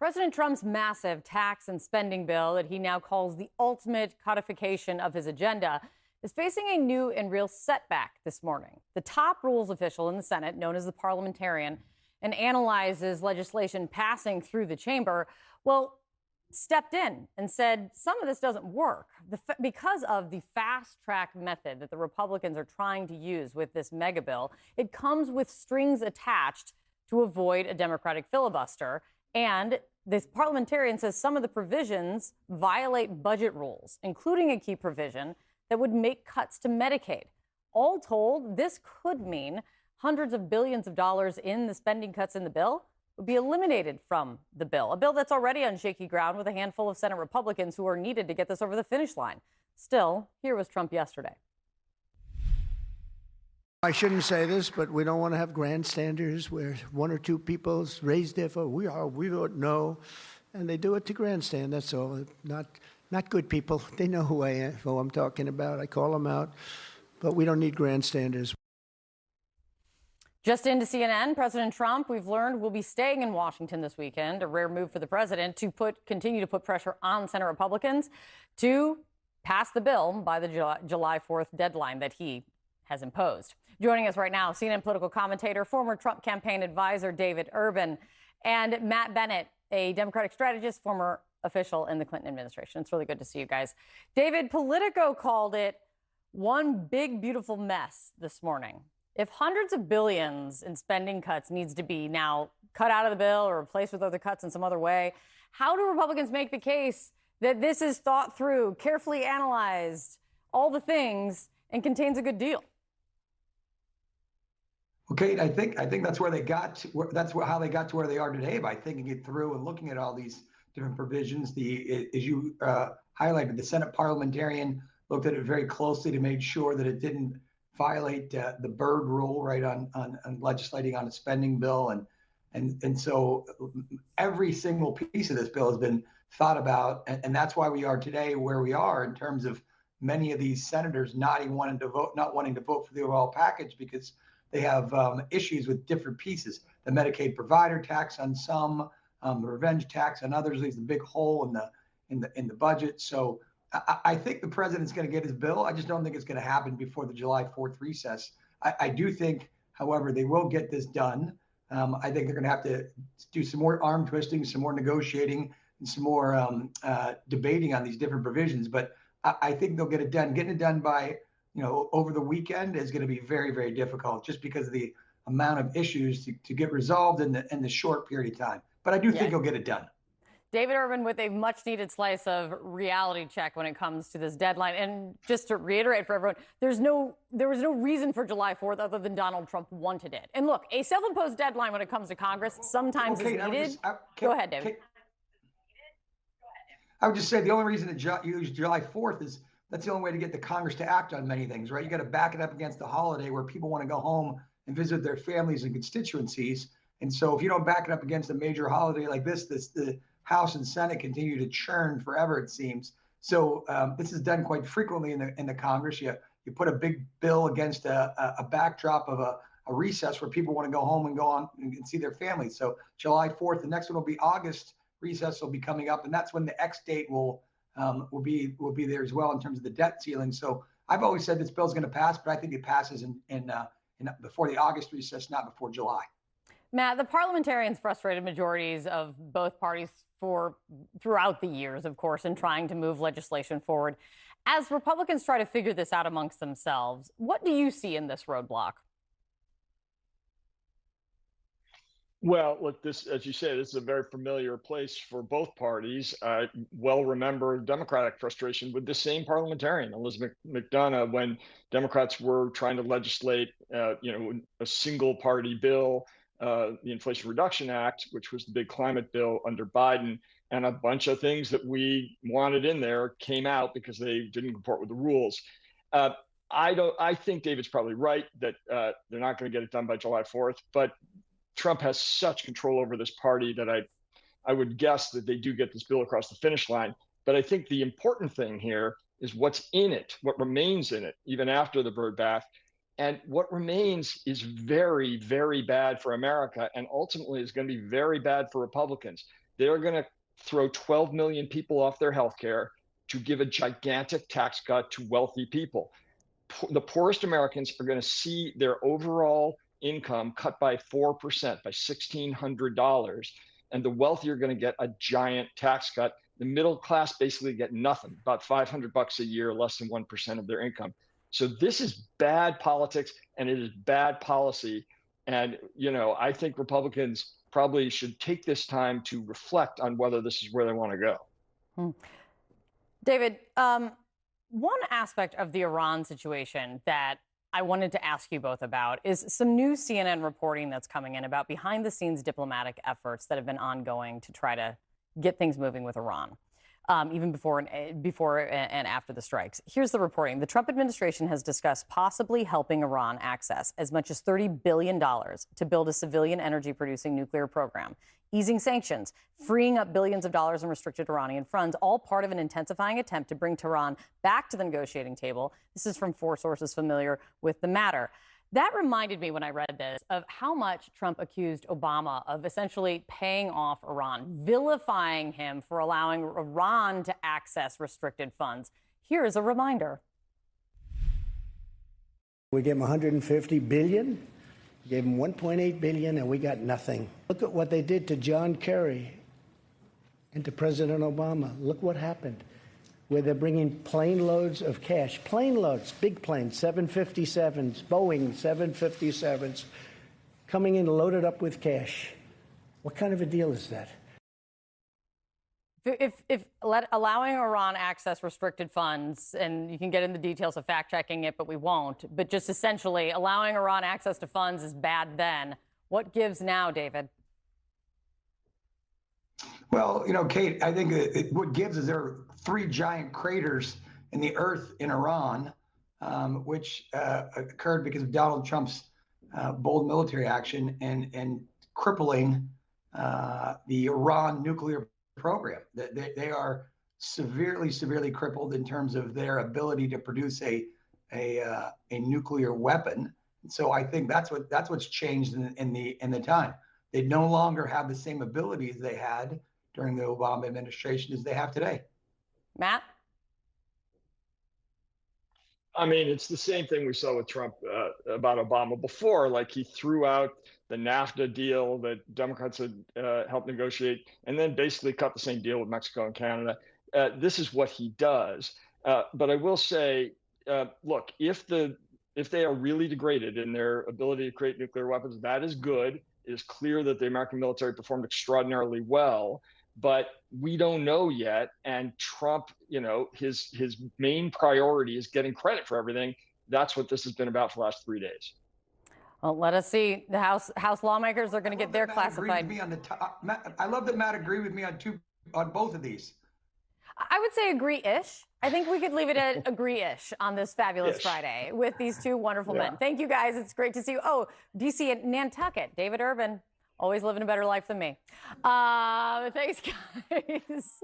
President Trump's massive tax and spending bill that he now calls the ultimate codification of his agenda is facing a new and real setback this morning. The top rules official in the Senate, known as the parliamentarian, and analyzes legislation passing through the chamber, stepped in and said some of this doesn't work because of the fast track method that the Republicans are trying to use with this mega bill. It comes with strings attached to avoid a Democratic filibuster. And this parliamentarian says some of the provisions violate budget rules, including a key provision that would make cuts to Medicaid. All told, this could mean hundreds of billions of dollars in the spending cuts in the bill would be eliminated from the bill, a bill that's already on shaky ground with a handful of Senate Republicans who are needed to get this over the finish line. Still, here was Trump yesterday. I shouldn't say this, but we don't want to have grandstanders where one or two people raise their vote. We vote no, and they do it to grandstand. That's all. Not good people. They know who I am, who I'm talking about. I call them out, but we don't need grandstanders. Just into CNN, President Trump, we've learned, will be staying in Washington this weekend, a rare move for the president to continue to put pressure on Senate Republicans to pass the bill by the July 4th deadline that he has imposed. Joining us right now, CNN political commentator, former Trump campaign advisor David Urban, and Matt Bennett, a Democratic strategist, former official in the Clinton administration. It's really good to see you guys. David, Politico called it one big, beautiful mess this morning. If hundreds of billions in spending cuts needs to be now cut out of the bill or replaced with other cuts in some other way, how do Republicans make the case that this is thought through, carefully analyzed, all the things, and contains a good deal? Well, Kate, I think that's where they got to, how they got to where they are today, by thinking it through and looking at all these different provisions. As you highlighted, the Senate parliamentarian looked at it very closely to make sure that it didn't violate the Byrd rule, right, on legislating on a spending bill, and so every single piece of this bill has been thought about, and that's why we are today where we are in terms of many of these senators not wanting to vote for the overall package because they have issues with different pieces. The Medicaid provider tax on some, the revenge tax on others leaves a big hole in the budget. So I think the president's going to get his bill. I just don't think it's going to happen before the July 4th recess. I do think, however, they will get this done. I think they're going to have to do some more arm twisting, some more negotiating, and some more debating on these different provisions. But I think they'll get it done. Getting it done by over the weekend is going to be very, very difficult just because of the amount of issues to get resolved in the short period of time. But I do think he'll get it done. David Urban with a much-needed slice of reality check when it comes to this deadline. And just to reiterate for everyone, there was no reason for July 4th other than Donald Trump wanted it. And look, a self-imposed deadline when it comes to Congress sometimes is needed. Go ahead, David. I would just say the only reason to use July 4th is that's the only way to get the Congress to act on many things, right? You got to back it up against the holiday where people want to go home and visit their families and constituencies. And so if you don't back it up against a major holiday like this, the House and Senate continue to churn forever, it seems. So this is done quite frequently in the Congress. You put a big bill against a backdrop of a recess where people want to go home and go on and see their families. So July 4th, the next one will be August. Recess will be coming up, and that's when the X date will be there as well in terms of the debt ceiling. So I've always said this bill is going to pass, but I think it passes in before the August recess, not before July. Matt, the parliamentarians frustrated majorities of both parties throughout the years, of course, in trying to move legislation forward. As Republicans try to figure this out amongst themselves, what do you see in this roadblock? Well, look, this, as you say, this is a very familiar place for both parties. I well remember Democratic frustration with the same parliamentarian, Elizabeth McDonough, when Democrats were trying to legislate, a single party bill, the Inflation Reduction Act, which was the big climate bill under Biden, and a bunch of things that we wanted in there came out because they didn't comport with the rules. I think David's probably right that they're not going to get it done by July 4th, but Trump has such control over this party that I would guess that they do get this bill across the finish line. But I think the important thing here is what's in it, what remains in it, even after the Byrd bath. And what remains is very, very bad for America, and ultimately is going to be very bad for Republicans. they're going to throw 12 million people off their health care to give a gigantic tax cut to wealthy people. The poorest Americans are going to see their overall income cut by 4%, by $1,600. And the wealthy are going to get a giant tax cut. The middle class basically get nothing, about $500 a year, less than 1% of their income. So this is bad politics, and it is bad policy. And, I think Republicans probably should take this time to reflect on whether this is where they want to go. David, one aspect of the Iran situation that I wanted to ask you both about is some new CNN reporting that's coming in about behind-the-scenes diplomatic efforts that have been ongoing to try to get things moving with Iran, even before and after the strikes. Here's the reporting. The Trump administration has discussed possibly helping Iran access as much as $30 billion to build a civilian energy-producing nuclear program, easing sanctions, freeing up billions of dollars in restricted Iranian funds, all part of an intensifying attempt to bring Tehran back to the negotiating table. This is from 4 sources familiar with the matter. That reminded me, when I read this, of how much Trump accused Obama of essentially paying off Iran, vilifying him for allowing Iran to access restricted funds. Here is a reminder. We gave him 150 billion, gave him 1.8 billion, and we got nothing. Look at what they did to John Kerry and to President Obama. Look what happened, where they're bringing plane loads of cash, plane loads, big planes, 757s, Boeing 757s, coming in loaded up with cash. What kind of a deal is that? If allowing Iran access restricted funds, and you can get in the details of fact-checking it, but we won't, but just essentially allowing Iran access to funds is bad then, what gives now, David? Well, Kate, I think what gives is there are 3 giant craters in the earth in Iran, which occurred because of Donald Trump's bold military action and crippling the Iran nuclear program. They are severely crippled in terms of their ability to produce a nuclear weapon. And so I think that's what's changed in the time. They no longer have the same abilities they had during the Obama administration as they have today. Matt? I mean, it's the same thing we saw with Trump about Obama before. Like, he threw out the NAFTA deal that Democrats had helped negotiate, and then basically cut the same deal with Mexico and Canada. This is what he does. But I will say, look, if they are really degraded in their ability to create nuclear weapons, that is good. It is clear that the American military performed extraordinarily well, but we don't know yet. And Trump, his main priority is getting credit for everything. That's what this has been about for the last 3 days. Well, let us see. The House lawmakers are going to get their classified. I love that Matt agreed with me on both of these. I would say agree-ish. I think we could leave it at agree-ish on this fabulous Friday with these 2 wonderful men. Thank you, guys. It's great to see you. Oh, DC and Nantucket, David Urban, always living a better life than me. Thanks, guys.